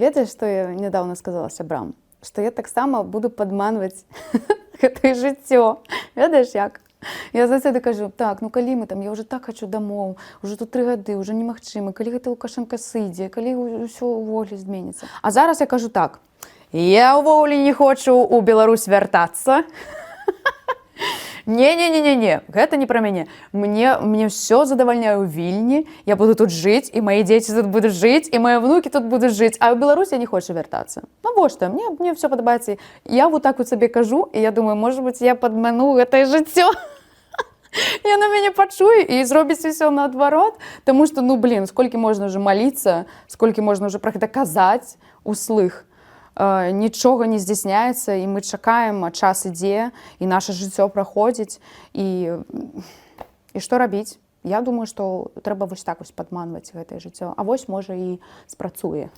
ведаеш, што я нядаўна сказала сябрам, што я таксама буду падманваць гэтае жыццё. Ведаеш як? Я заўсёды кажу, так, ну калі мы там, я ўжо так хачу дамоў, ужо тут 3 гады, ўжо немагчыма, калі гэты Лукашенка сыдзе, калі ўсё ўвогуле зменіцца. А зараз я кажу так, я ўвогуле не хочу ў Беларусь вяртацца. Не, гэта не пра мяне. Мне все задавальняе ў Вільні, я буду тут жыць, і мае дзеці тут будуць жыць, і мае внукі тут будуць жыць, а ў Беларусь я не хочу вяртацца. Навошта? Мне все падабаецца. Я вот так вот сабе кажу, і я думаю, может быть, я падману гэтае жыццё. Яна мяне пачуе і зробіць усё наадварот, таму што, ну, блин, сколькі можна ўжо маліцца, сколькі можна ўжо пра гэта казаць услых. Нічога не здзяйсняецца, і мы чакаем, а час ідзе, і наша жыццё праходзіць, і што рабіць? Я думаю, што трэба вось так вось падманваць гэтае жыццё, а вось, можа, і спрацуе.